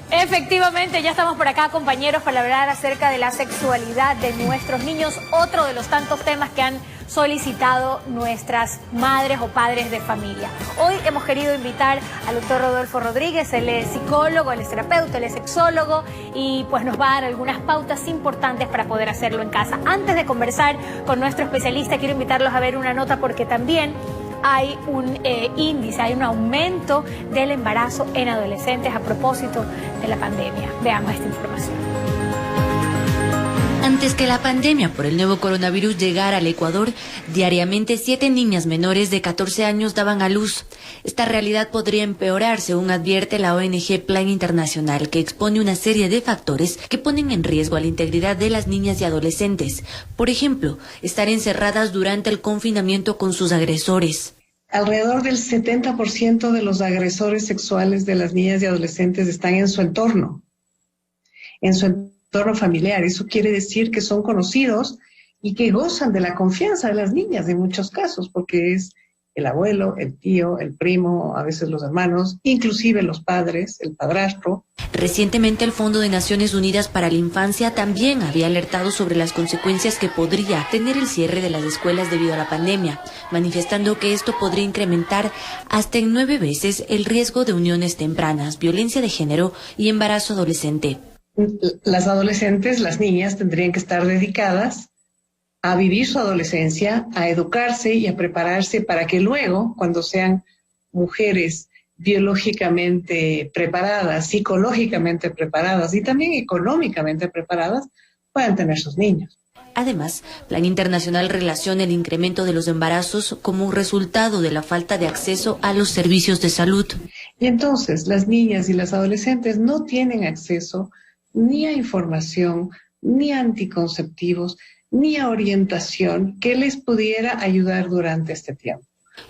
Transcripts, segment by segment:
Efectivamente, ya estamos por acá, compañeros, para hablar acerca de la sexualidad de nuestros niños, otro de los tantos temas que han solicitado nuestras madres o padres de familia. Hoy hemos querido invitar al doctor Rodolfo Rodríguez. Él es psicólogo, él es terapeuta, él es sexólogo y pues nos va a dar algunas pautas importantes para poder hacerlo en casa. Antes de conversar con nuestro especialista, quiero invitarlos a ver una nota porque también hay un índice, hay un aumento del embarazo en adolescentes a propósito de la pandemia. Veamos esta información. Antes que la pandemia por el nuevo coronavirus llegara al Ecuador, diariamente 7 niñas menores de 14 años daban a luz. Esta realidad podría empeorar, según advierte la ONG Plan Internacional, que expone una serie de factores que ponen en riesgo a la integridad de las niñas y adolescentes. Por ejemplo, estar encerradas durante el confinamiento con sus agresores. Alrededor del 70% de los agresores sexuales de las niñas y adolescentes están en su entorno familiar. Eso quiere decir que son conocidos y que gozan de la confianza de las niñas en muchos casos, porque es el abuelo, el tío, el primo, a veces los hermanos, inclusive los padres, el padrastro. Recientemente el Fondo de Naciones Unidas para la Infancia también había alertado sobre las consecuencias que podría tener el cierre de las escuelas debido a la pandemia, manifestando que esto podría incrementar hasta en 9 veces el riesgo de uniones tempranas, violencia de género y embarazo adolescente. Las adolescentes, las niñas, tendrían que estar dedicadas a vivir su adolescencia, a educarse y a prepararse para que luego, cuando sean mujeres biológicamente preparadas, psicológicamente preparadas y también económicamente preparadas, puedan tener sus niños. Además, Plan Internacional relaciona el incremento de los embarazos como un resultado de la falta de acceso a los servicios de salud. Y entonces las niñas y las adolescentes no tienen acceso ni a información, ni a anticonceptivos, ni a orientación que les pudiera ayudar durante este tiempo.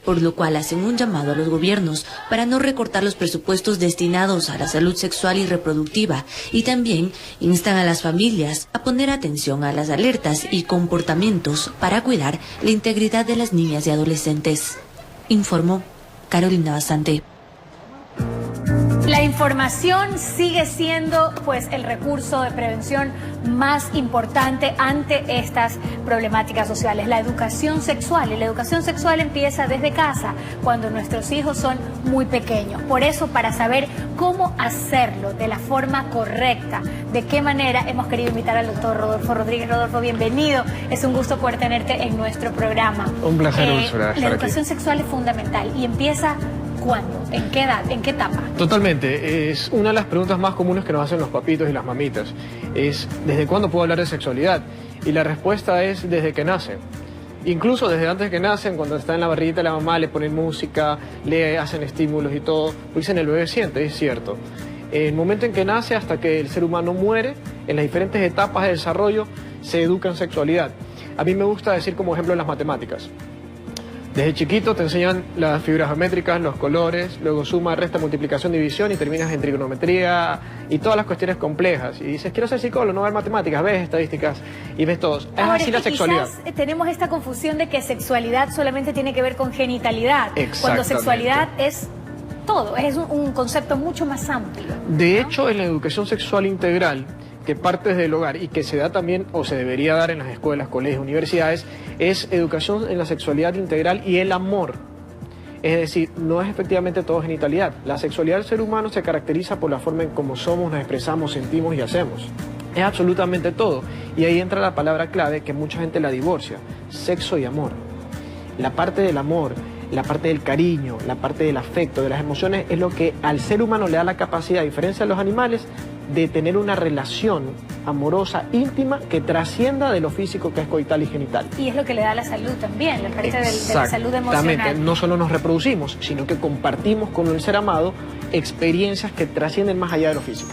Por lo cual hacen un llamado a los gobiernos para no recortar los presupuestos destinados a la salud sexual y reproductiva y también instan a las familias a poner atención a las alertas y comportamientos para cuidar la integridad de las niñas y adolescentes. Informó Carolina Basante. La información sigue siendo pues el recurso de prevención más importante ante estas problemáticas sociales. La educación sexual, y la educación sexual empieza desde casa, cuando nuestros hijos son muy pequeños. Por eso, para saber cómo hacerlo de la forma correcta, de qué manera, hemos querido invitar al doctor Rodolfo Rodríguez. Rodolfo, bienvenido. Es un gusto poder tenerte en nuestro programa. Un placer, Úrsula, La educación sexual es fundamental y empieza ¿cuándo? ¿En qué edad? ¿En qué etapa? Totalmente. Es una de las preguntas más comunes que nos hacen los papitos y las mamitas. Es, ¿desde cuándo puedo hablar de sexualidad? Y la respuesta es desde que nacen. Incluso desde antes que nacen, cuando está en la barriguita de la mamá, le ponen música, le hacen estímulos y todo. Pues dicen, el bebé siente, es cierto. El momento en que nace hasta que el ser humano muere, en las diferentes etapas de desarrollo, se educa en sexualidad. A mí me gusta decir como ejemplo las matemáticas. Desde chiquito te enseñan las figuras geométricas, los colores, luego suma, resta, multiplicación, división y terminas en trigonometría y todas las cuestiones complejas. Y dices, quiero ser psicólogo, no ver matemáticas, ves estadísticas y ves todos. Es así la sexualidad. Quizás tenemos esta confusión de que sexualidad solamente tiene que ver con genitalidad, cuando sexualidad es todo, es un concepto mucho más amplio, ¿no? De hecho, en la educación sexual integral, que parte desde el hogar y que se da también o se debería dar en las escuelas, colegios, universidades, es educación en la sexualidad integral y el amor. Es decir, no es efectivamente todo genitalidad. La sexualidad del ser humano se caracteriza por la forma en cómo somos, nos expresamos, sentimos y hacemos. Es absolutamente todo. Y ahí entra la palabra clave que mucha gente la divorcia: sexo y amor. La parte del amor, la parte del cariño, la parte del afecto, de las emociones, es lo que al ser humano le da la capacidad, a diferencia de los animales, de tener una relación amorosa, íntima, que trascienda de lo físico, que es coital y genital. Y es lo que le da la salud también, la parte de la salud emocional. Exactamente, no solo nos reproducimos, sino que compartimos con el ser amado experiencias que trascienden más allá de lo físico.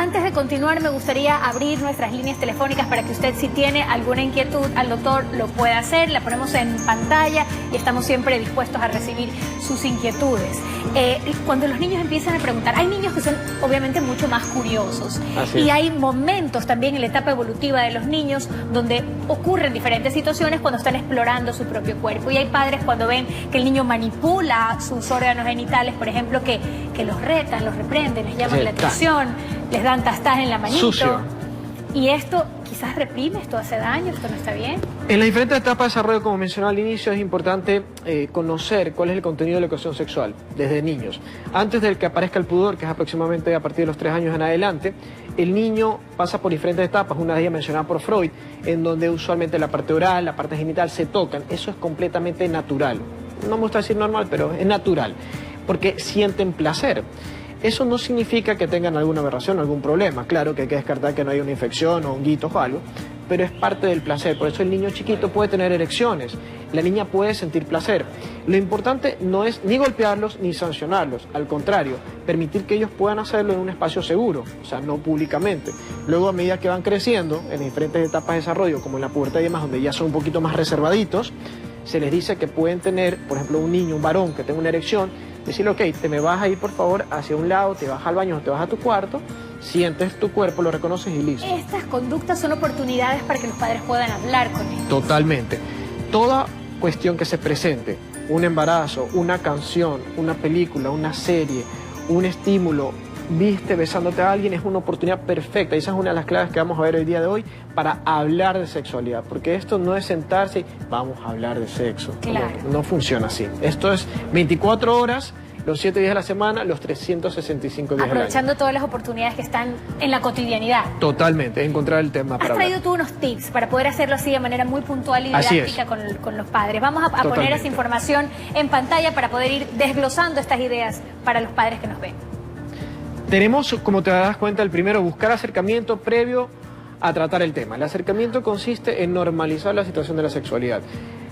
Antes de continuar, me gustaría abrir nuestras líneas telefónicas para que usted, si tiene alguna inquietud al doctor, lo pueda hacer. La ponemos en pantalla y estamos siempre dispuestos a recibir sus inquietudes. Cuando los niños empiezan a preguntar, hay niños que son obviamente mucho más curiosos. Y hay momentos también en la etapa evolutiva de los niños donde ocurren diferentes situaciones cuando están explorando su propio cuerpo. Y hay padres cuando ven que el niño manipula sus órganos genitales, por ejemplo, que los retan, los reprenden, les llaman la atención, les dan tastas en la manito. Sucio. Y esto quizás reprime, esto hace daño, esto no está bien. En las diferentes etapas de desarrollo, como mencionaba al inicio, es importante conocer cuál es el contenido de la educación sexual desde niños. Antes de que aparezca el pudor, que es aproximadamente a partir de los 3 años en adelante, el niño pasa por diferentes etapas, una de ellas mencionada por Freud, en donde usualmente la parte oral, la parte genital se tocan. Eso es completamente natural. No me gusta decir normal, pero es natural, porque sienten placer. Eso no significa que tengan alguna aberración o algún problema. Claro que hay que descartar que no haya una infección o honguitos o algo, pero es parte del placer. Por eso el niño chiquito puede tener erecciones, la niña puede sentir placer. Lo importante no es ni golpearlos ni sancionarlos, al contrario, permitir que ellos puedan hacerlo en un espacio seguro, o sea, no públicamente. Luego, a medida que van creciendo, en diferentes etapas de desarrollo, como en la pubertad y demás, donde ya son un poquito más reservaditos, se les dice que pueden tener, por ejemplo, un niño, un varón que tenga una erección, decirle, ok, te me vas a ir por favor hacia un lado, te vas al baño o te vas a tu cuarto, sientes tu cuerpo, lo reconoces y listo. Estas conductas son oportunidades para que los padres puedan hablar con ellos. Totalmente. Toda cuestión que se presente, un embarazo, una canción, una película, una serie, un estímulo, viste besándote a alguien, es una oportunidad perfecta. Y esa es una de las claves que vamos a ver el día de hoy para hablar de sexualidad. Porque esto no es sentarse y vamos a hablar de sexo. Claro. No funciona así. Esto es 24 horas, los 7 días de la semana, los 365 días del año. Aprovechando todas las oportunidades que están en la cotidianidad. Totalmente, encontrar el tema para Has traído hablar. tú unos tips para poder hacerlo así de manera muy puntual y didáctica con los padres. Vamos a poner esa información en pantalla para poder ir desglosando estas ideas para los padres que nos ven. Tenemos, como te das cuenta, el primero, buscar acercamiento previo a tratar el tema. El acercamiento consiste en normalizar la situación de la sexualidad.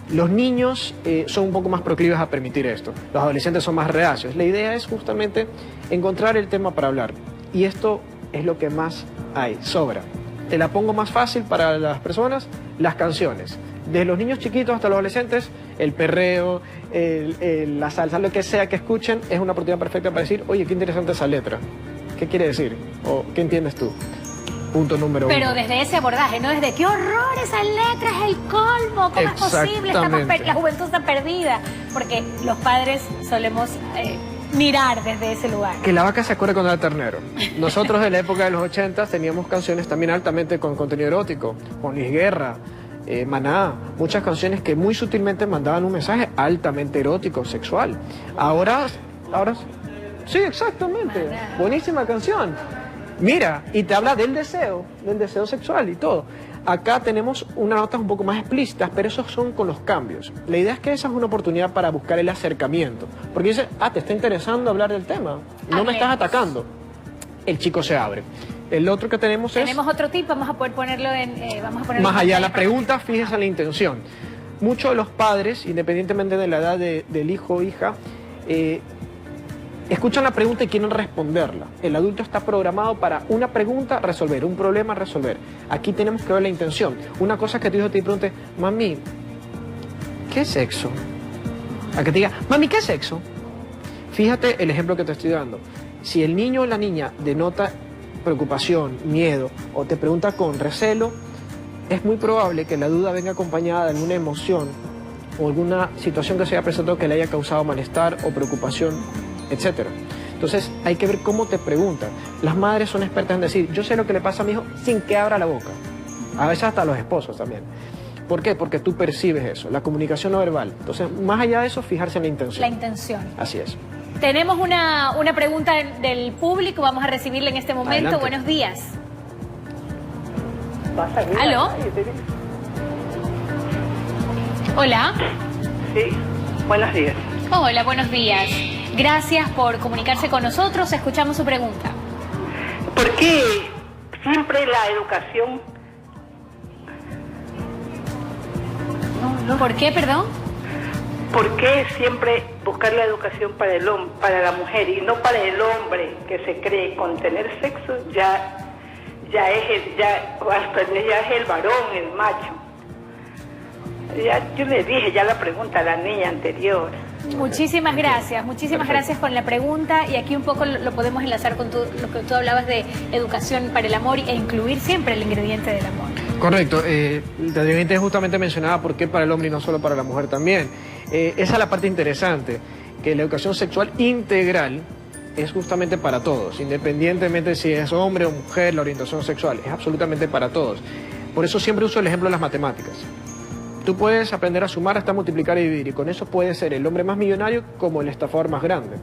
Los niños son un poco más proclives a permitir esto. Los adolescentes son más reacios. La idea es justamente encontrar el tema para hablar. Y esto es lo que más hay, sobra. Te la pongo más fácil para las personas, las canciones. Desde los niños chiquitos hasta los adolescentes, el perreo, la salsa, lo que sea que escuchen, es una oportunidad perfecta para decir, oye, qué interesante esa letra. ¿Qué quiere decir? ¿O qué entiendes tú? Punto número 1. Pero desde ese abordaje, ¿no? Desde qué horror esa letra, es el colmo, ¿cómo es posible? La juventud está perdida. Porque los padres solemos mirar desde ese lugar. Que la vaca se acuerde cuando era ternero. Nosotros de la época de los 80 teníamos canciones también altamente con contenido erótico. Juan Luis Guerra, Maná, muchas canciones que muy sutilmente mandaban un mensaje altamente erótico, sexual. Ahora sí, exactamente. Buenísima canción. Mira, y te habla del deseo sexual y todo. Acá tenemos unas notas un poco más explícitas, pero esos son con los cambios. La idea es que esa es una oportunidad para buscar el acercamiento. Porque dice, te está interesando hablar del tema, no me estás atacando. El chico se abre. El otro que tenemos es... Tenemos otro tip, vamos a poder ponerlo en... más allá, la pregunta, fíjese en la intención. Muchos de los padres, independientemente de la edad del hijo o hija, escuchan la pregunta y quieren responderla. El adulto está programado para una pregunta, resolver, un problema, resolver. Aquí tenemos que ver la intención. Una cosa que tu hijo te pregunte, mami, ¿qué es sexo? A que te diga, mami, ¿qué es sexo? Fíjate el ejemplo que te estoy dando. Si el niño o la niña denota preocupación, miedo o te pregunta con recelo, es muy probable que la duda venga acompañada de alguna emoción o alguna situación que se haya presentado que le haya causado malestar o preocupación, etcétera. Entonces hay que ver cómo te preguntan. Las madres son expertas en decir, yo sé lo que le pasa a mi hijo sin que abra la boca. A veces hasta los esposos también. ¿Por qué? Porque tú percibes eso, la comunicación no verbal. Entonces, más allá de eso, fijarse en la intención. La intención. Así es. Tenemos una pregunta del público, vamos a recibirla en este momento. Adelante. Buenos días. ¿Aló? Hola. Sí, buenos días. Hola, buenos días. Gracias por comunicarse con nosotros. Escuchamos su pregunta. ¿Por qué siempre la educación... ¿Por qué, perdón? ¿Por qué siempre buscar la educación para el hombre, para la mujer y no para el hombre que se cree con tener sexo ya es el varón, el macho. Yo le dije ya la pregunta a la niña anterior. Muchísimas gracias por la pregunta, y aquí un poco lo podemos enlazar con lo que tú hablabas de educación para el amor e incluir siempre el ingrediente del amor. Correcto, anteriormente justamente mencionaba por qué para el hombre y no solo para la mujer también. Esa es la parte interesante, que la educación sexual integral es justamente para todos, independientemente si es hombre o mujer, la orientación sexual, es absolutamente para todos. Por eso siempre uso el ejemplo de las matemáticas. Tú puedes aprender a sumar hasta multiplicar y dividir, y con eso puedes ser el hombre más millonario como el estafador más grande.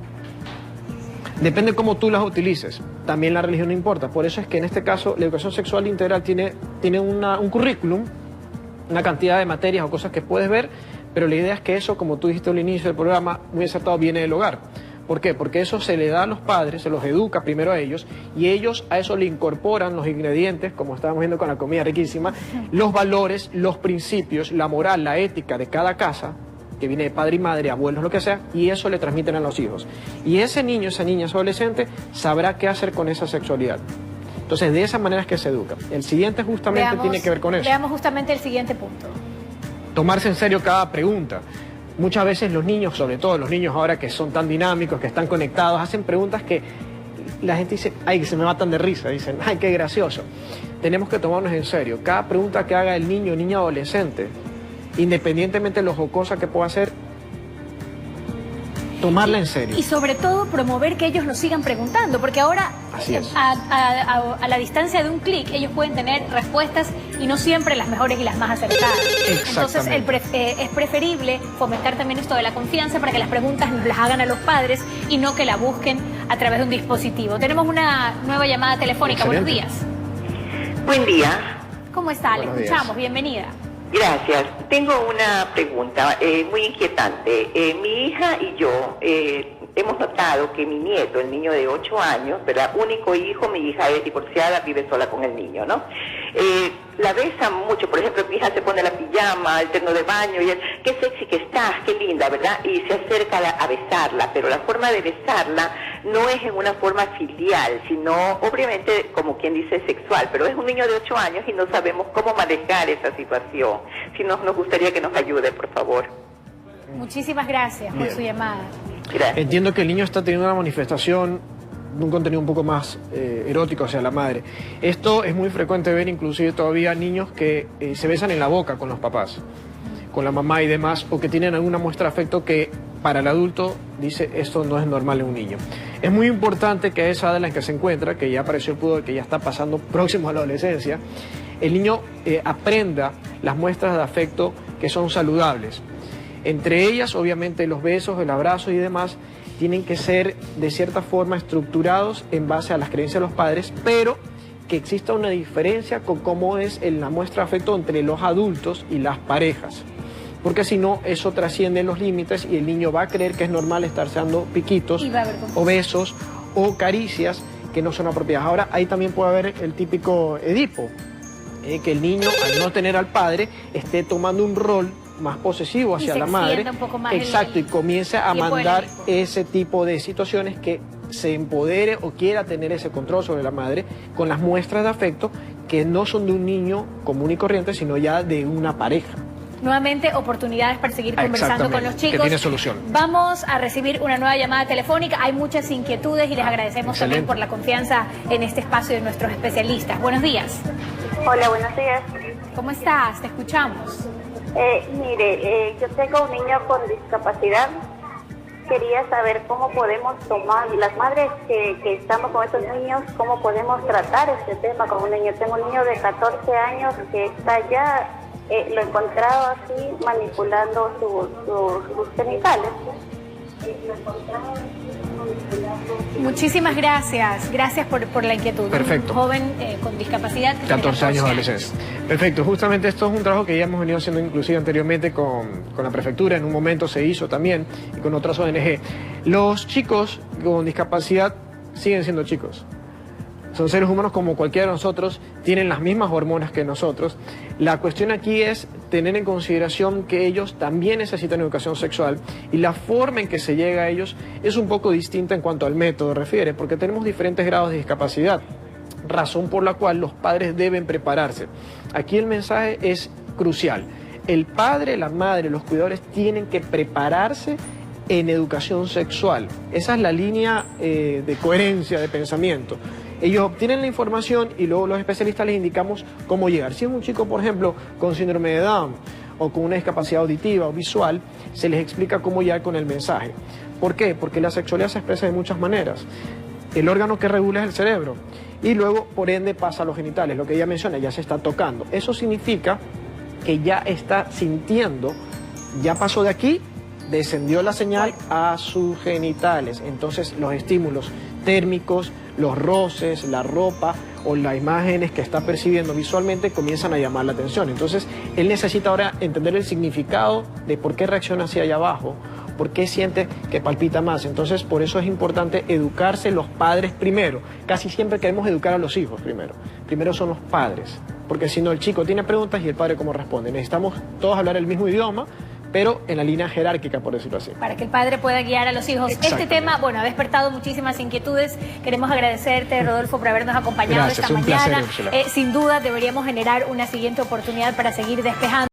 Depende de cómo tú las utilices. También la religión no importa. Por eso es que en este caso la educación sexual integral tiene un currículum, una cantidad de materias o cosas que puedes ver, pero la idea es que eso, como tú dijiste al inicio del programa, muy acertado, viene del hogar. ¿Por qué? Porque eso se le da a los padres, se los educa primero a ellos, y ellos a eso le incorporan los ingredientes, como estábamos viendo con la comida riquísima, los valores, los principios, la moral, la ética de cada casa, que viene de padre y madre, abuelos, lo que sea, y eso le transmiten a los hijos. Y ese niño, esa niña, ese adolescente, sabrá qué hacer con esa sexualidad. Entonces, de esa manera es que se educa. El siguiente justamente tiene que ver con eso. Veamos justamente el siguiente punto. Tomarse en serio cada pregunta. Muchas veces los niños, sobre todo los niños ahora que son tan dinámicos, que están conectados, hacen preguntas que la gente dice, ay, que se me matan de risa, dicen, ay, qué gracioso. Tenemos que tomarnos en serio. Cada pregunta que haga el niño o niña adolescente, independientemente de lo jocosa que pueda hacer, tomarla en serio. Y sobre todo promover que ellos nos sigan preguntando, porque ahora a la distancia de un clic ellos pueden tener respuestas y no siempre las mejores y las más acertadas. Entonces es preferible fomentar también esto de la confianza para que las preguntas nos las hagan a los padres y no que la busquen a través de un dispositivo. Tenemos una nueva llamada telefónica. Excelente. Buenos días. Buen día. ¿Cómo está? Le Buenos escuchamos. días. Bienvenida. Gracias. Tengo una pregunta muy inquietante. Mi hija y yo hemos notado que mi nieto, el niño de 8 años, ¿verdad? Único hijo, mi hija es divorciada, vive sola con el niño, ¿no? La besa mucho, por ejemplo, mi hija se pone la pijama, el terno de baño, y él, qué sexy que estás, qué linda, ¿verdad? Y se acerca a besarla, pero la forma de besarla no es en una forma filial, sino obviamente, como quien dice, sexual, pero es un niño de 8 años y no sabemos cómo manejar esa situación. Si nos gustaría que nos ayude, por favor. Muchísimas gracias por su llamada. Gracias. Entiendo que el niño está teniendo una manifestación de un contenido un poco más erótico hacia la madre. Esto es muy frecuente ver, inclusive todavía niños que se besan en la boca con los papás, con la mamá y demás, o que tienen alguna muestra de afecto que para el adulto dice esto no es normal en un niño. Es muy importante que a esa edad en la que se encuentra, que ya apareció el pudor, que ya está pasando próximo a la adolescencia, el niño aprenda las muestras de afecto que son saludables. Entre ellas, obviamente, los besos, el abrazo y demás tienen que ser de cierta forma estructurados en base a las creencias de los padres, pero que exista una diferencia con cómo es la muestra de afecto entre los adultos y las parejas. Porque si no, eso trasciende los límites y el niño va a creer que es normal estarse dando piquitos o besos o caricias que no son apropiadas. Ahora, ahí también puede haber el típico Edipo, que el niño, al no tener al padre, esté tomando un rol más posesivo hacia la madre. Un poco más exacto, y comienza a mandar ese tipo de situaciones que se empodere o quiera tener ese control sobre la madre con las muestras de afecto que no son de un niño común y corriente, sino ya de una pareja. Nuevamente, oportunidades para seguir conversando con los chicos. Que tiene solución. Vamos a recibir una nueva llamada telefónica. Hay muchas inquietudes y les agradecemos también por la confianza en este espacio de nuestros especialistas. Buenos días. Hola, buenos días. ¿Cómo estás? Te escuchamos. Mire, yo tengo un niño con discapacidad. Quería saber cómo podemos tomar, las madres que estamos con estos niños, cómo podemos tratar este tema con un niño. Tengo un niño de 14 años que está ya, lo he encontrado así, manipulando sus genitales. Muchísimas gracias. Gracias por la inquietud. Perfecto. Un joven con discapacidad. 14 años de adolescencia. Perfecto. Justamente esto es un trabajo que ya hemos venido haciendo inclusive anteriormente con la prefectura. En un momento se hizo también y con otras ONG. Los chicos con discapacidad siguen siendo chicos. Son seres humanos como cualquiera de nosotros, tienen las mismas hormonas que nosotros. La cuestión aquí es tener en consideración que ellos también necesitan educación sexual y la forma en que se llega a ellos es un poco distinta en cuanto al método refiere, porque tenemos diferentes grados de discapacidad, razón por la cual los padres deben prepararse. Aquí el mensaje es crucial. El padre, la madre, los cuidadores tienen que prepararse en educación sexual. Esa es la línea de coherencia de pensamiento. Ellos obtienen la información y luego los especialistas les indicamos cómo llegar. Si es un chico, por ejemplo, con síndrome de Down o con una discapacidad auditiva o visual, se les explica cómo llegar con el mensaje. ¿Por qué? Porque la sexualidad se expresa de muchas maneras. El órgano que regula es el cerebro y luego, por ende, pasa a los genitales. Lo que ella menciona, ya se está tocando. Eso significa que ya está sintiendo, ya pasó de aquí, descendió la señal a sus genitales. Entonces los estímulos térmicos, los roces, la ropa o las imágenes que está percibiendo visualmente comienzan a llamar la atención. Entonces él necesita ahora entender el significado de por qué reacciona hacia allá abajo, por qué siente que palpita más. Entonces por eso es importante educarse los padres primero. Casi siempre queremos educar a los hijos primero. Primero son los padres, porque si no el chico tiene preguntas y el padre cómo responde. Necesitamos todos hablar el mismo idioma, pero en la línea jerárquica, por decirlo así. Para que el padre pueda guiar a los hijos. Este tema, bueno, ha despertado muchísimas inquietudes. Queremos agradecerte, Rodolfo, por habernos acompañado esta mañana. Placer, sin duda deberíamos generar una siguiente oportunidad para seguir despejando.